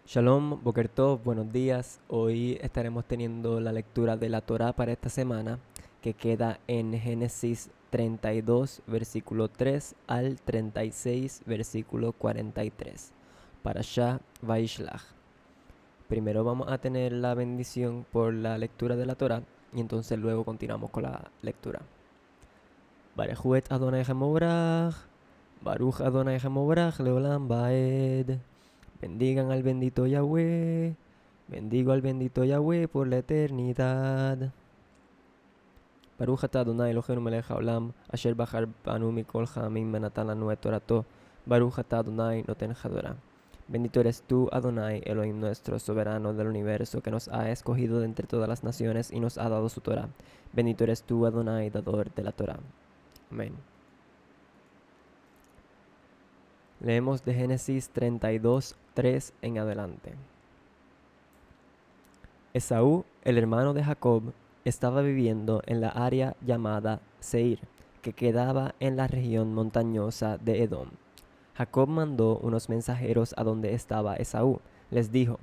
Shalom, Boker Tov, buenos días. Hoy estaremos teniendo la lectura de la Torá para esta semana, que queda en Génesis 32, versículo 3 al 36, versículo 43. Parashá Vaishlach. Primero vamos a tener la bendición por la lectura de la Torá y entonces luego continuamos con la lectura. Baruch et Adonai Jemobrach, Baruch Adonai Jemobrach Leolam Baed. Bendigan al bendito Yahweh. Bendigo al bendito Yahweh por la eternidad. Baruch atah Adonai Eloheinu melech haolam, asher bachar banu mikol ha'amim venatan lanu et torato. Baruch atah Adonai noten hadorah. Bendito eres tú, Adonai, Elohim nuestro, soberano del universo, que nos ha escogido de entre todas las naciones y nos ha dado su Torah. Bendito eres tú, Adonai, dador de la Torah. Amén. Leemos de Génesis 32, 3 en adelante. Esaú, el hermano de Jacob, estaba viviendo en la área llamada Seir, que quedaba en la región montañosa de Edom. Jacob mandó unos mensajeros a donde estaba Esaú. Les dijo: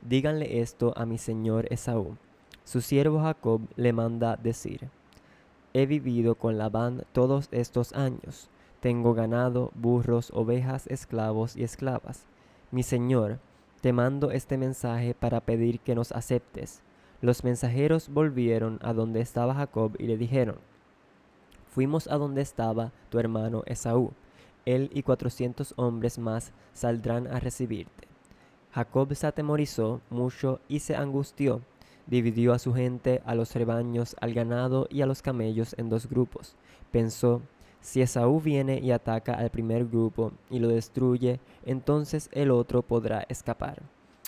díganle esto a mi señor Esaú. Su siervo Jacob le manda decir: he vivido con Labán todos estos años. Tengo ganado, burros, ovejas, esclavos y esclavas. Mi señor, te mando este mensaje para pedir que nos aceptes. Los mensajeros volvieron a donde estaba Jacob y le dijeron: fuimos a donde estaba tu hermano Esaú. Él y 400 hombres más saldrán a recibirte. Jacob se atemorizó mucho y se angustió. Dividió a su gente, a los rebaños, al ganado y a los camellos en dos grupos. Pensó: si Esaú viene y ataca al primer grupo y lo destruye, entonces el otro podrá escapar.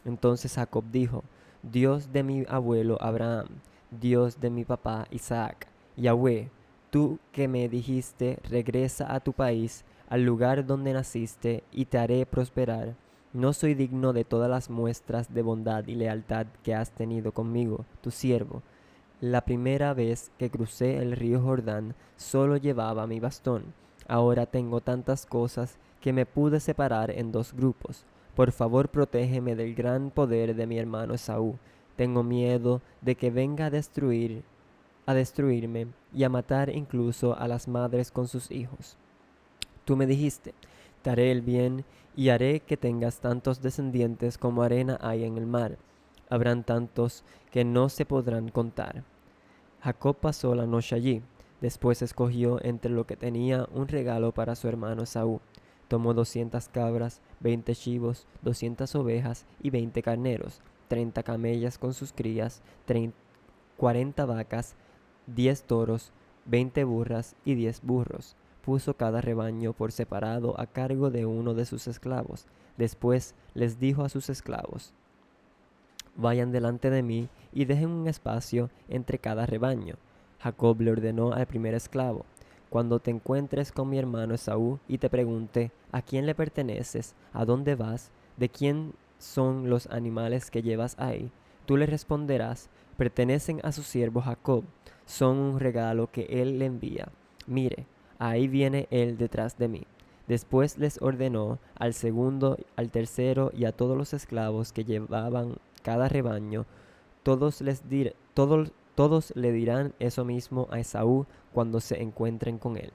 Entonces Jacob dijo: Dios de mi abuelo Abraham, Dios de mi papá Isaac, Yahweh, tú que me dijiste: regresa a tu país, al lugar donde naciste, y te haré prosperar. No soy digno de todas las muestras de bondad y lealtad que has tenido conmigo, tu siervo. La primera vez que crucé el río Jordán solo llevaba mi bastón. Ahora tengo tantas cosas que me pude separar en dos grupos. Por favor, protégeme del gran poder de mi hermano Esaú. Tengo miedo de que venga a destruirme y a matar incluso a las madres con sus hijos. Tú me dijiste: te haré el bien y haré que tengas tantos descendientes como arena hay en el mar. Habrán tantos que no se podrán contar. Jacob pasó la noche allí. Después escogió entre lo que tenía un regalo para su hermano Esaú. Tomó 200 cabras, 20 chivos, 200 ovejas y 20 carneros, 30 camellas con sus crías, 40 vacas, 10 toros, 20 burras y 10 burros. Puso cada rebaño por separado a cargo de uno de sus esclavos. Después les dijo a sus esclavos: vayan delante de mí y dejen un espacio entre cada rebaño. Jacob le ordenó al primer esclavo: cuando te encuentres con mi hermano Esaú y te pregunte: ¿a quién le perteneces? ¿A dónde vas? ¿De quién son los animales que llevas ahí? Tú le responderás: pertenecen a su siervo Jacob. Son un regalo que él le envía. Mire, ahí viene él detrás de mí. Después les ordenó al segundo, al tercero y a todos los esclavos que llevaban cada rebaño: todos le dirán eso mismo a Esaú cuando se encuentren con él.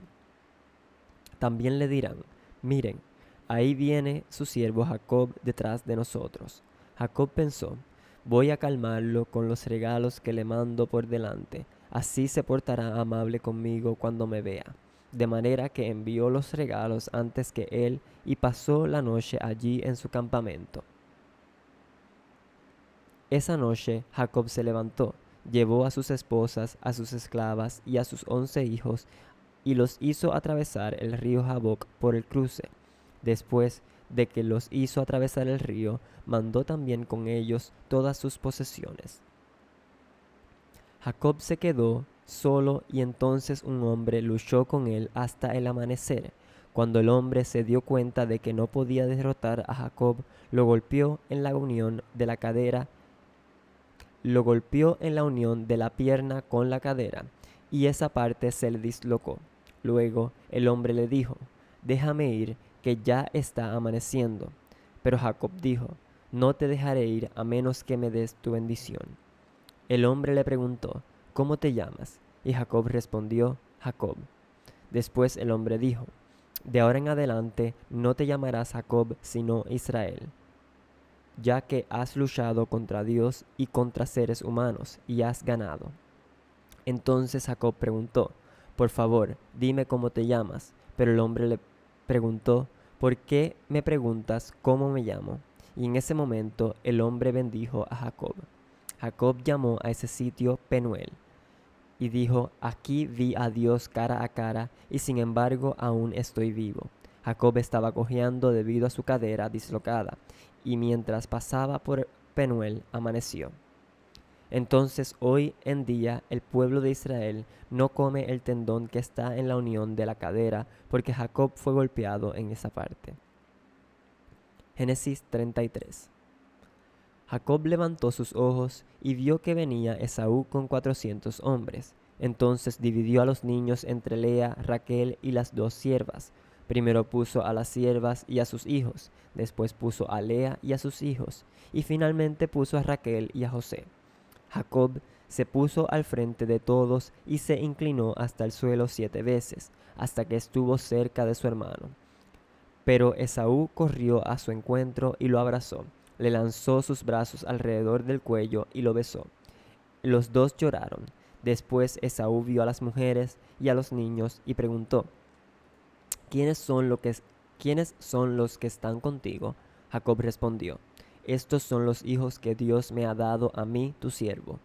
También le dirán: miren, ahí viene su siervo Jacob detrás de nosotros. Jacob pensó: voy a calmarlo con los regalos que le mando por delante. Así se portará amable conmigo cuando me vea. De manera que envió los regalos antes que él y pasó la noche allí en su campamento. Esa noche Jacob se levantó, llevó a sus esposas, a sus esclavas y a sus 11 hijos, y los hizo atravesar el río Jaboc por el cruce. Después de que los hizo atravesar el río, mandó también con ellos todas sus posesiones. Jacob se quedó solo y entonces un hombre luchó con él hasta el amanecer. Cuando el hombre se dio cuenta de que no podía derrotar a Jacob, lo golpeó en la unión de la cadera lo golpeó en la unión de la pierna con la cadera, y esa parte se le dislocó. Luego el hombre le dijo: déjame ir, que ya está amaneciendo. Pero Jacob dijo: no te dejaré ir a menos que me des tu bendición. El hombre le preguntó, ¿cómo te llamas? Y Jacob respondió, Jacob. Después el hombre dijo, de ahora en adelante no te llamarás Jacob, sino Israel, ya que has luchado contra Dios y contra seres humanos y has ganado. Entonces Jacob preguntó, por favor, dime cómo te llamas. Pero el hombre le preguntó, ¿por qué me preguntas cómo me llamo? Y en ese momento el hombre bendijo a Jacob. Jacob llamó a ese sitio Penuel y dijo, aquí vi a Dios cara a cara y sin embargo aún estoy vivo. Jacob estaba cojeando debido a su cadera dislocada y mientras pasaba por Penuel amaneció. Entonces hoy en día el pueblo de Israel no come el tendón que está en la unión de la cadera porque Jacob fue golpeado en esa parte. Génesis 33. Jacob levantó sus ojos y vio que venía Esaú con 400 hombres. Entonces dividió a los niños entre Lea, Raquel y las 2 siervas. Primero puso a las siervas y a sus hijos, después puso a Lea y a sus hijos, y finalmente puso a Raquel y a José. Jacob se puso al frente de todos y se inclinó hasta el suelo 7 veces, hasta que estuvo cerca de su hermano. Pero Esaú corrió a su encuentro y lo abrazó, le lanzó sus brazos alrededor del cuello y lo besó. Los dos lloraron. Después Esaú vio a las mujeres y a los niños y preguntó, ¿quiénes son los que están contigo? Jacob respondió, estos son los hijos que Dios me ha dado a mí, tu siervo.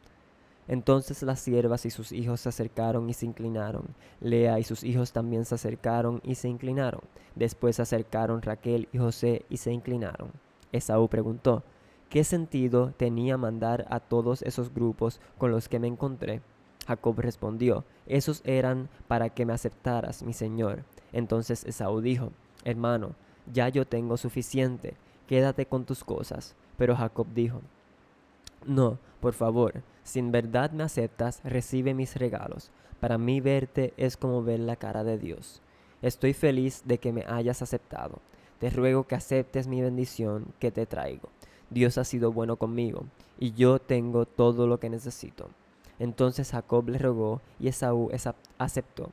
Entonces las siervas y sus hijos se acercaron y se inclinaron. Lea y sus hijos también se acercaron y se inclinaron. Después se acercaron Raquel y José y se inclinaron. Esaú preguntó, ¿qué sentido tenía mandar a todos esos grupos con los que me encontré? Jacob respondió, esos eran para que me aceptaras, mi señor. Entonces Esaú dijo, hermano, ya yo tengo suficiente, quédate con tus cosas. Pero Jacob dijo, no, por favor, si en verdad me aceptas, recibe mis regalos. Para mí verte es como ver la cara de Dios. Estoy feliz de que me hayas aceptado. Te ruego que aceptes mi bendición que te traigo. Dios ha sido bueno conmigo, y yo tengo todo lo que necesito. Entonces Jacob le rogó, y Esaú aceptó.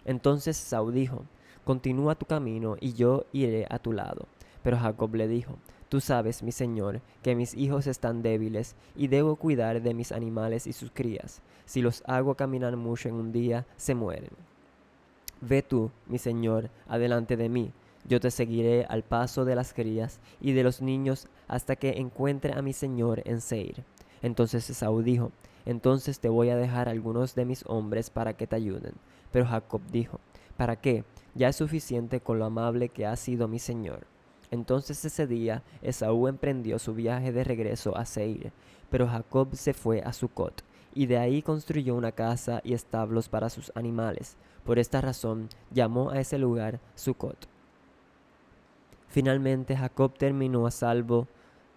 Entonces Esaú dijo, continúa tu camino, y yo iré a tu lado. Pero Jacob le dijo, tú sabes, mi señor, que mis hijos están débiles, y debo cuidar de mis animales y sus crías. Si los hago caminar mucho en un día, se mueren. Ve tú, mi señor, adelante de mí. Yo te seguiré al paso de las crías y de los niños hasta que encuentre a mi señor en Seir. Entonces Esaú dijo, entonces te voy a dejar algunos de mis hombres para que te ayuden. Pero Jacob dijo, ¿para qué? Ya es suficiente con lo amable que ha sido mi señor. Entonces ese día Esaú emprendió su viaje de regreso a Seir, pero Jacob se fue a Sucot, y de ahí construyó una casa y establos para sus animales. Por esta razón llamó a ese lugar Sucot. Finalmente Jacob terminó a salvo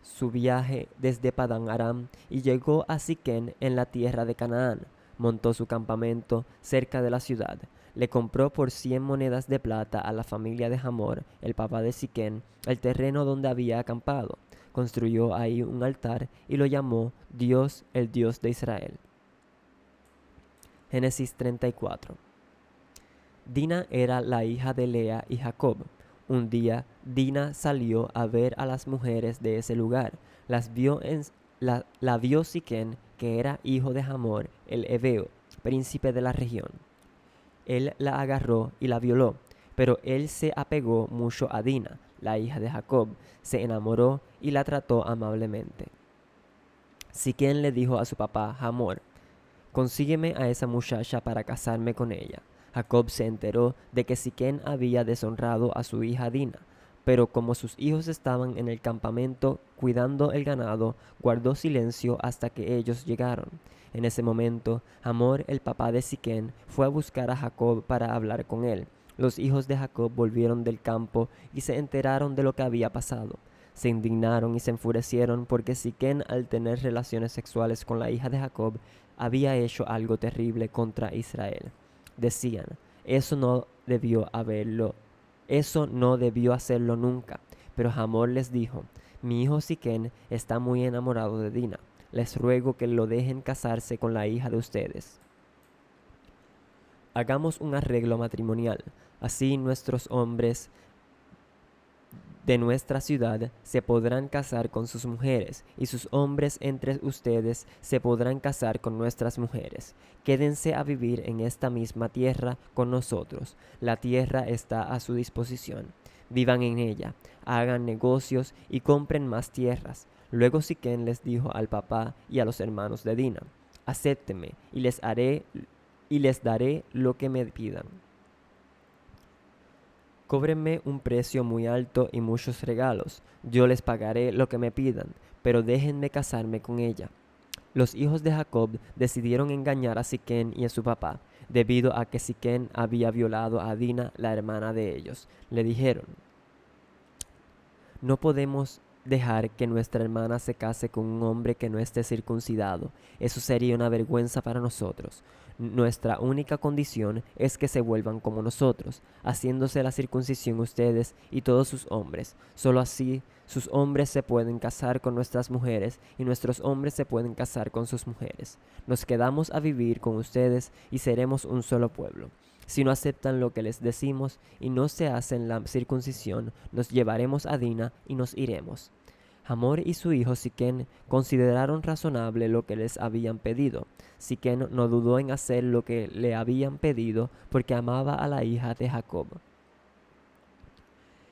su viaje desde Padán Aram y llegó a Siquén en la tierra de Canaán. Montó su campamento cerca de la ciudad. Le compró por 100 monedas de plata a la familia de Hamor, el papá de Siquén, el terreno donde había acampado. Construyó ahí un altar y lo llamó Dios, el Dios de Israel. Génesis 34. Dina era la hija de Lea y Jacob. Un día Dina salió a ver a las mujeres de ese lugar. La vio Siquén, que era hijo de Hamor, el heveo, príncipe de la región. Él la agarró y la violó, pero él se apegó mucho a Dina, la hija de Jacob, se enamoró y la trató amablemente. Siquén le dijo a su papá Hamor, consígueme a esa muchacha para casarme con ella. Jacob se enteró de que Siquén había deshonrado a su hija Dina, pero como sus hijos estaban en el campamento cuidando el ganado, guardó silencio hasta que ellos llegaron. En ese momento, Hamor, el papá de Siquén, fue a buscar a Jacob para hablar con él. Los hijos de Jacob volvieron del campo y se enteraron de lo que había pasado. Se indignaron y se enfurecieron porque Siquén, al tener relaciones sexuales con la hija de Jacob, había hecho algo terrible contra Israel. Decían, eso no debió hacerlo nunca. Pero Hamor les dijo, mi hijo Siquén está muy enamorado de Dina. Les ruego que lo dejen casarse con la hija de ustedes. Hagamos un arreglo matrimonial, así nuestros hombres de nuestra ciudad se podrán casar con sus mujeres, y sus hombres entre ustedes se podrán casar con nuestras mujeres. Quédense a vivir en esta misma tierra con nosotros. La tierra está a su disposición. Vivan en ella, hagan negocios y compren más tierras. Luego Siquén les dijo al papá y a los hermanos de Dina: acéptenme y les daré lo que me pidan. Cóbrenme un precio muy alto y muchos regalos. Yo les pagaré lo que me pidan, pero déjenme casarme con ella. Los hijos de Jacob decidieron engañar a Siquén y a su papá, debido a que Siquén había violado a Dina, la hermana de ellos. Le dijeron: no podemos dejar que nuestra hermana se case con un hombre que no esté circuncidado. Eso sería una vergüenza para nosotros. Nuestra única condición es que se vuelvan como nosotros, haciéndose la circuncisión ustedes y todos sus hombres. Solo así sus hombres se pueden casar con nuestras mujeres y nuestros hombres se pueden casar con sus mujeres. Nos quedamos a vivir con ustedes y seremos un solo pueblo. Si no aceptan lo que les decimos y no se hacen la circuncisión, nos llevaremos a Dina y nos iremos. Hamor y su hijo Siquén consideraron razonable lo que les habían pedido. Siquén no dudó en hacer lo que le habían pedido porque amaba a la hija de Jacob.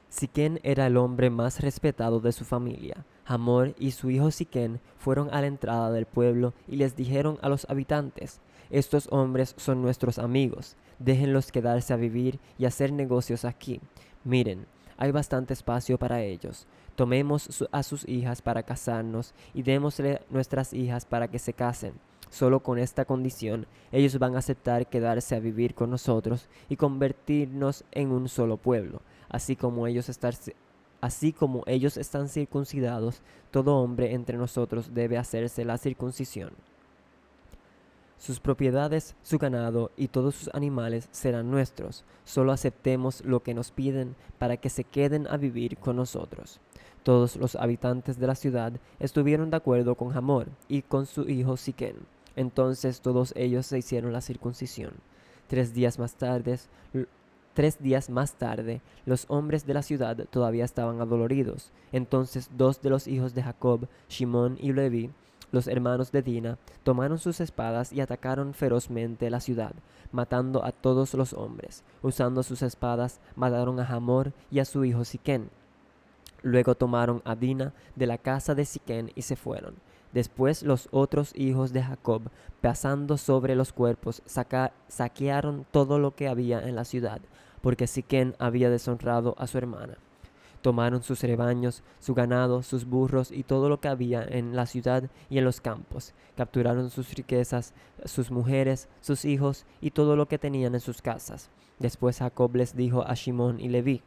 Siquén era el hombre más respetado de su familia. Hamor y su hijo Siquén fueron a la entrada del pueblo y les dijeron a los habitantes: estos hombres son nuestros amigos, déjenlos quedarse a vivir y hacer negocios aquí. Miren, hay bastante espacio para ellos. Tomemos a sus hijas para casarnos y démosle nuestras hijas para que se casen. Solo con esta condición ellos van a aceptar quedarse a vivir con nosotros y convertirnos en un solo pueblo. Así como ellos están circuncidados, todo hombre entre nosotros debe hacerse la circuncisión. Sus propiedades, su ganado y todos sus animales serán nuestros. Solo aceptemos lo que nos piden para que se queden a vivir con nosotros. Todos los habitantes de la ciudad estuvieron de acuerdo con Hamor y con su hijo Siquén. Entonces todos ellos se hicieron la circuncisión. 3 días más tarde, los hombres de la ciudad todavía estaban adoloridos. Entonces 2 de los hijos de Jacob, Shimón y Leví, los hermanos de Dina, tomaron sus espadas y atacaron ferozmente la ciudad, matando a todos los hombres. Usando sus espadas, mataron a Hamor y a su hijo Siquén. Luego tomaron a Dina de la casa de Siquén y se fueron. Después los otros hijos de Jacob, pasando sobre los cuerpos, saquearon todo lo que había en la ciudad, porque Siquén había deshonrado a su hermana. Tomaron sus rebaños, su ganado, sus burros y todo lo que había en la ciudad y en los campos. Capturaron sus riquezas, sus mujeres, sus hijos y todo lo que tenían en sus casas. Después Jacob les dijo a Shimón y Leví: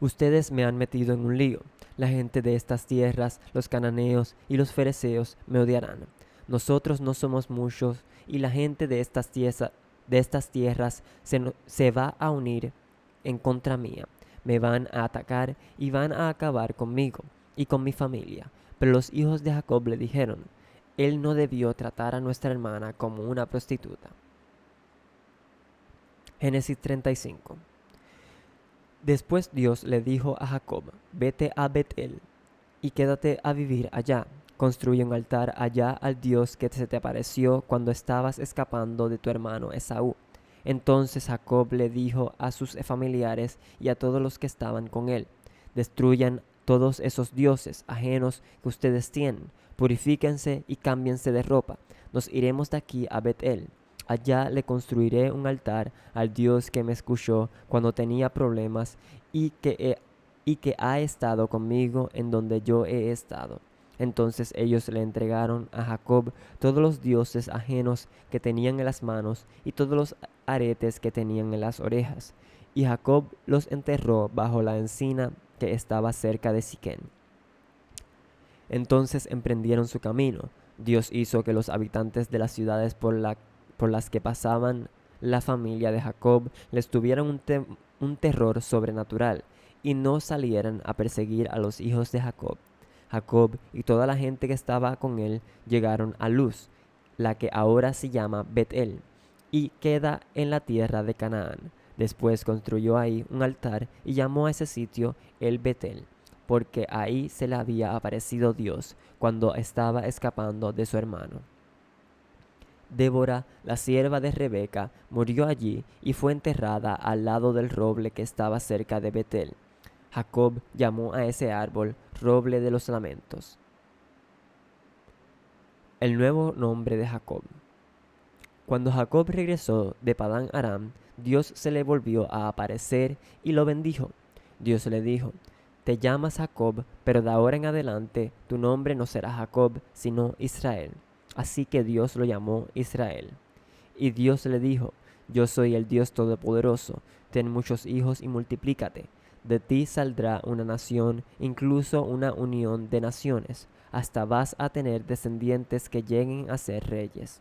ustedes me han metido en un lío. La gente de estas tierras, los cananeos y los fereceos, me odiarán. Nosotros no somos muchos y la gente de estas tierras se va a unir en contra mía. Me van a atacar y van a acabar conmigo y con mi familia. Pero los hijos de Jacob le dijeron: él no debió tratar a nuestra hermana como una prostituta. Génesis 35. Después Dios le dijo a Jacob: vete a Betel y quédate a vivir allá. Construye un altar allá al Dios que se te apareció cuando estabas escapando de tu hermano Esaú. Entonces Jacob le dijo a sus familiares y a todos los que estaban con él: destruyan todos esos dioses ajenos que ustedes tienen, purifíquense y cámbiense de ropa. Nos iremos de aquí a Betel. Allá le construiré un altar al Dios que me escuchó cuando tenía problemas y que ha estado conmigo en donde yo he estado. Entonces ellos le entregaron a Jacob todos los dioses ajenos que tenían en las manos y todos los aretes que tenían en las orejas. Y Jacob los enterró bajo la encina que estaba cerca de Siquén. Entonces emprendieron su camino. Dios hizo que los habitantes de las ciudades por las que pasaban la familia de Jacob les tuvieran un terror sobrenatural. y no salieran a perseguir a los hijos de Jacob. Jacob y toda la gente que estaba con él llegaron a Luz, la que ahora se llama Bet-el, y queda en la tierra de Canaán. Después construyó ahí un altar y llamó a ese sitio el Bet-el, porque ahí se le había aparecido Dios cuando estaba escapando de su hermano. Débora, la sierva de Rebeca, murió allí y fue enterrada al lado del roble que estaba cerca de Bet-el. Jacob llamó a ese árbol roble de los lamentos. El nuevo nombre de Jacob. Cuando Jacob regresó de Padán Aram, Dios se le volvió a aparecer y lo bendijo. Dios le dijo: Te llamas Jacob, pero de ahora en adelante tu nombre no será Jacob, sino Israel. Así que Dios lo llamó Israel. Y Dios le dijo: Yo soy el Dios Todopoderoso, ten muchos hijos y multiplícate. De ti saldrá una nación, incluso una unión de naciones, hasta vas a tener descendientes que lleguen a ser reyes.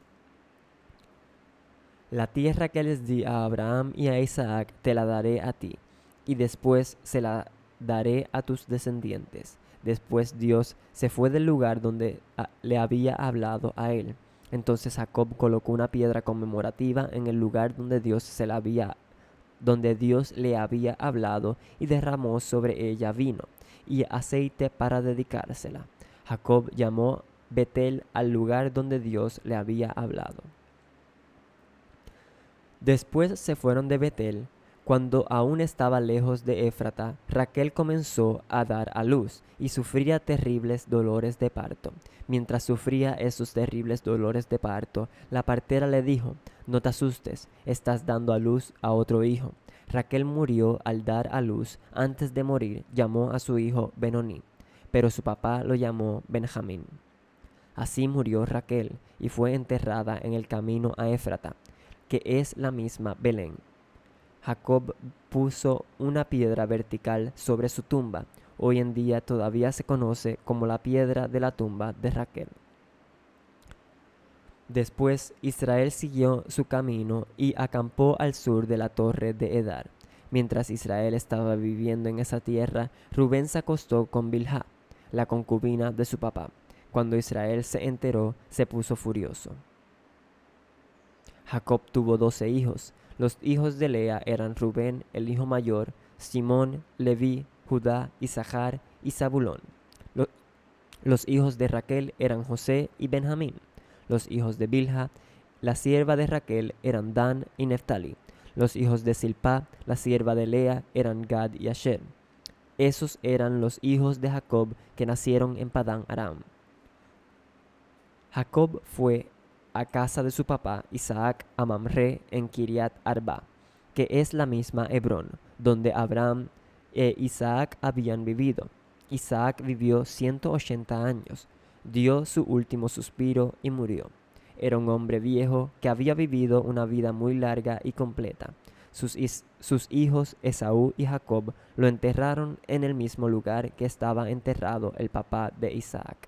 La tierra que les di a Abraham y a Isaac te la daré a ti, y después se la daré a tus descendientes. Después Dios se fue del lugar donde le había hablado a él. Entonces Jacob colocó una piedra conmemorativa en el lugar donde Dios le había hablado, y derramó sobre ella vino y aceite para dedicársela. Jacob llamó Bet-el al lugar donde Dios le había hablado. Después se fueron de Bet-el. Cuando aún estaba lejos de Éfrata, Raquel comenzó a dar a luz y sufría terribles dolores de parto. Mientras sufría esos terribles dolores de parto, la partera le dijo: No te asustes, estás dando a luz a otro hijo. Raquel murió al dar a luz. Antes de morir, llamó a su hijo Benoní, pero su papá lo llamó Benjamín. Así murió Raquel y fue enterrada en el camino a Éfrata, que es la misma Belén. Jacob puso una piedra vertical sobre su tumba. Hoy en día todavía se conoce como la piedra de la tumba de Raquel. Después Israel siguió su camino y acampó al sur de la torre de Edar. Mientras Israel estaba viviendo en esa tierra, Rubén se acostó con Bilhá, la concubina de su papá. Cuando Israel se enteró, se puso furioso. Jacob tuvo 12 hijos. Los hijos de Lea eran Rubén, el hijo mayor, Simón, Leví, Judá, Isachar y Zabulón. Los hijos de Raquel eran José y Benjamín. Los hijos de Bilhá, la sierva de Raquel, eran Dan y Neftalí. Los hijos de Silpá, la sierva de Lea, eran Gad y Asher. Esos eran los hijos de Jacob que nacieron en Padán Aram. Jacob fue a casa de su papá Isaac a Mamre en Kiriat Arba, que es la misma Hebrón, donde Abraham e Isaac habían vivido. Isaac vivió 180 años, dio su último suspiro y murió. Era un hombre viejo que había vivido una vida muy larga y completa. Sus hijos Esaú y Jacob lo enterraron en el mismo lugar que estaba enterrado el papá de Isaac.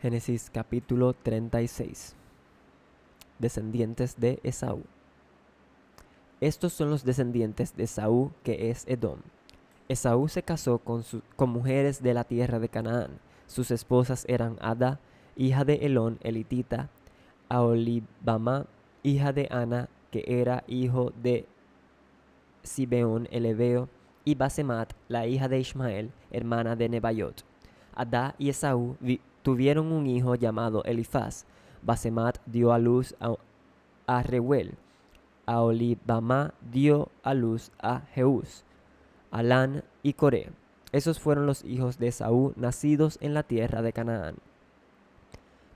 Génesis capítulo 36. Descendientes de Esaú. Estos son los descendientes de Esaú, que es Edom. Esaú se casó con mujeres de la tierra de Canaán. Sus esposas eran Ada, hija de Elón elitita, Aholibama, hija de Ana, que era hijo de Sibeón el heveo, y Basemat, la hija de Ismael, hermana de Nebaiot. Ada y Esaú tuvieron un hijo llamado Elifaz. Basemat dio a luz a Reuel. Aholibama dio a luz a Jeús, Alán y Coré. Esos fueron los hijos de Esaú nacidos en la tierra de Canaán.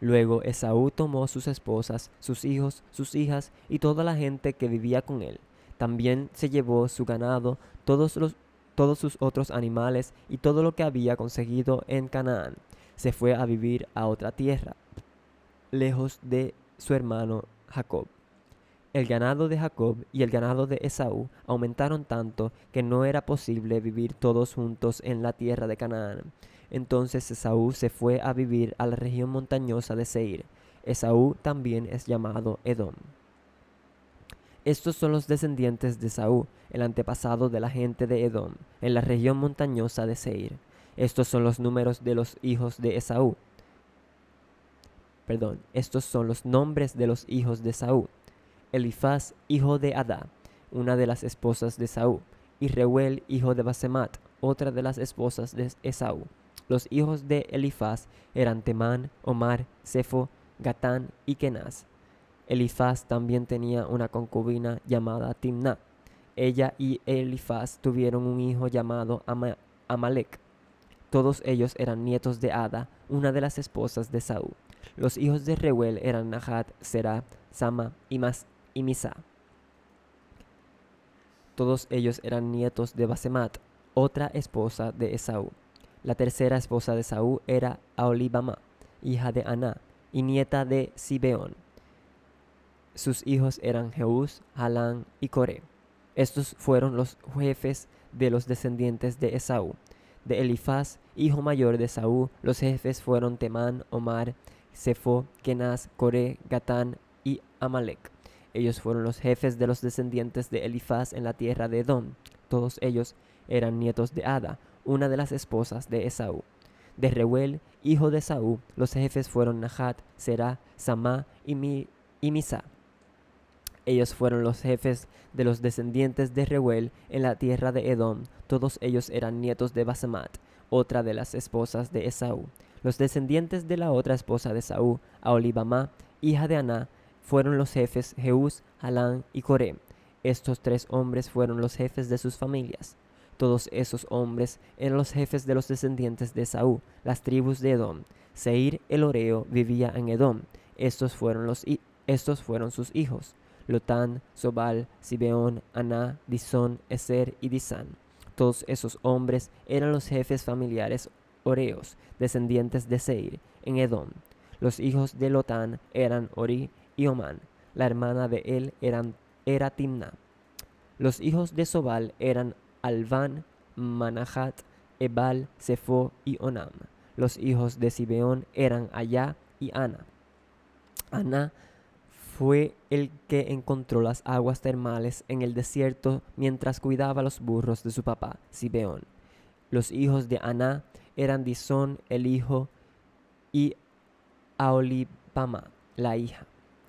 Luego Esaú tomó sus esposas, sus hijos, sus hijas y toda la gente que vivía con él. También se llevó su ganado, todos sus otros animales y todo lo que había conseguido en Canaán. Se fue a vivir a otra tierra, lejos de su hermano Jacob. El ganado de Jacob y el ganado de Esaú aumentaron tanto que no era posible vivir todos juntos en la tierra de Canaán. Entonces Esaú se fue a vivir a la región montañosa de Seir. Esaú también es llamado Edom. Estos son los descendientes de Esaú, el antepasado de la gente de Edom, en la región montañosa de Seir. Estos son los números de los hijos de Esaú. Estos son los nombres de los hijos de Esaú. Elifaz, hijo de Adá, una de las esposas de Esaú, y Reuel, hijo de Basemat, otra de las esposas de Esaú. Los hijos de Elifaz eran Temán, Omar, Sefo, Gatán y Kenaz. Elifaz también tenía una concubina llamada Timná. Ella y Elifaz tuvieron un hijo llamado Amalek. Todos ellos eran nietos de Ada, una de las esposas de Esaú. Los hijos de Reuel eran Nahat, Será, Sama y Misa. Todos ellos eran nietos de Basemat, otra esposa de Esaú. La tercera esposa de Esaú era Aholibama, hija de Aná, y nieta de Sibeón. Sus hijos eran Jeús, Jalán y Coré. Estos fueron los jefes de los descendientes de Esaú. De Elifaz, hijo mayor de Esaú, los jefes fueron Temán, Omar, Sefo, Kenaz, Coré, Gatán y Amalek. Ellos fueron los jefes de los descendientes de Elifaz en la tierra de Edom. Todos ellos eran nietos de Ada, una de las esposas de Esaú. De Reuel, hijo de Esaú, los jefes fueron Nahat, Será, Samá y Misa. Ellos fueron los jefes de los descendientes de Reuel en la tierra de Edom. Todos ellos eran nietos de Basemat, otra de las esposas de Esaú. Los descendientes de la otra esposa de Esaú, Aholibama, hija de Aná, fueron los jefes Jeús, Jalán y Coré. Estos tres hombres fueron los jefes de sus familias. Todos esos hombres eran los jefes de los descendientes de Esaú, las tribus de Edom. Seir el Oreo vivía en Edom. Estos fueron sus hijos: Lotán, Sobal, Sibeón, Aná, Disón, Eser y Disán. Todos esos hombres eran los jefes familiares Oreos, descendientes de Seir, en Edom. Los hijos de Lotán eran Ori y Omán. La hermana de él era Timná. Los hijos de Sobal eran Alván, Manahat, Ebal, Sefo y Onam. Los hijos de Sibeón eran Ayá y Ana. Ana fue el que encontró las aguas termales en el desierto mientras cuidaba los burros de su papá, Sibeón. Los hijos de Aná eran Disón, el hijo, y Aholibama, la hija.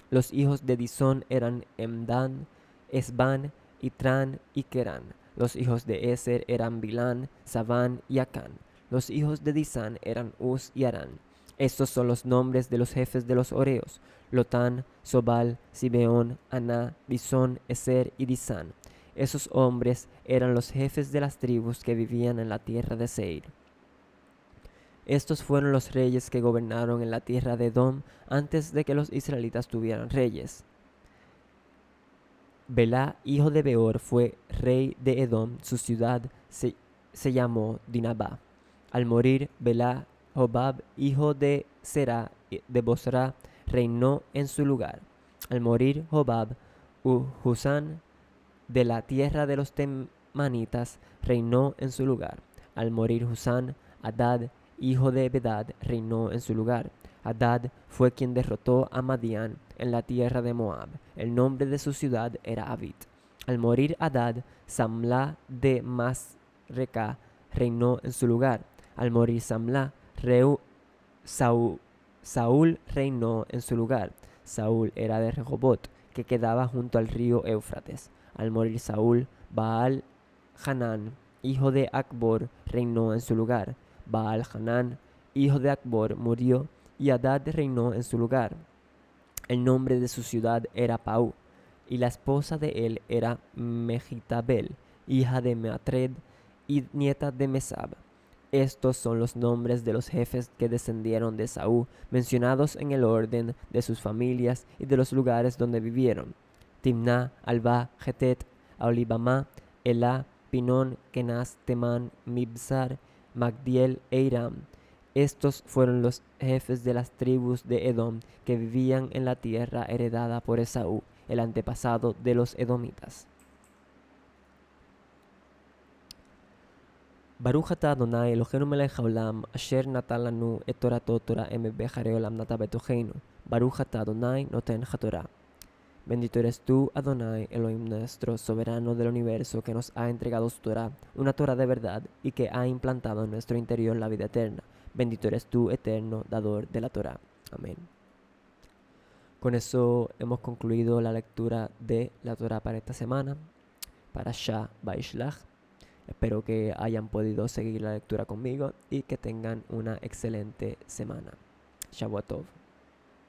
Los hijos de Disón eran Emdán, Esbán, Itrán y Kerán. Los hijos de Eser eran Bilán, Saván y Acán. Los hijos de Disán eran Uz y Arán. Estos son los nombres de los jefes de los Oreos: Lotán, Sobal, Sibeón, Aná, Disón, Eser y Disán. Esos hombres eran los jefes de las tribus que vivían en la tierra de Seir. Estos fueron los reyes que gobernaron en la tierra de Edom antes de que los israelitas tuvieran reyes. Belá, hijo de Beor, fue rey de Edom. Su ciudad se llamó Dinabá. Al morir Belá, Jobab, hijo de Será de Bosra, reinó en su lugar. Al morir Jobab, Husán de la tierra de los temanitas reinó en su lugar. Al morir Husán, Hadad, hijo de Bedad, reinó en su lugar. Hadad fue quien derrotó a Madián en la tierra de Moab. El nombre de su ciudad era Avit. Al morir Hadad, Samla de Masreca reinó en su lugar. Al morir Samla, Saúl reinó en su lugar. Saúl era de Rehobot, que quedaba junto al río Éufrates. Al morir Saúl, Baal Hanán, hijo de Acbor, reinó en su lugar. Baal Hanán, hijo de Acbor, murió y Hadad reinó en su lugar. El nombre de su ciudad era Pau, y la esposa de él era Megitabel, hija de Matred y nieta de Mesab. Estos son los nombres de los jefes que descendieron de Esaú, mencionados en el orden de sus familias y de los lugares donde vivieron: Timná, Alba, Jetet, Aholibama, Elá, Pinón, Kenaz, Temán, Mibzar, Magdiel e Iram. Estos fueron los jefes de las tribus de Edom que vivían en la tierra heredada por Esaú, el antepasado de los edomitas. Baruch atah Adonai Eloheinu melech haolam, asher natan lanu et torato Torah emet b'charei olam nata betocheinu. Baruch atah Adonai noten haTorah. Bendito eres tú, Adonai, Elohim nuestro, soberano del universo, que nos ha entregado su Torah, una Torah de verdad, y que ha implantado en nuestro interior la vida eterna. Bendito eres tú, eterno, dador de la Torah. Amén. Con eso hemos concluido la lectura de la Torah para esta semana, para Shah Baishlach. Espero que hayan podido seguir la lectura conmigo y que tengan una excelente semana. Shabbat Tov.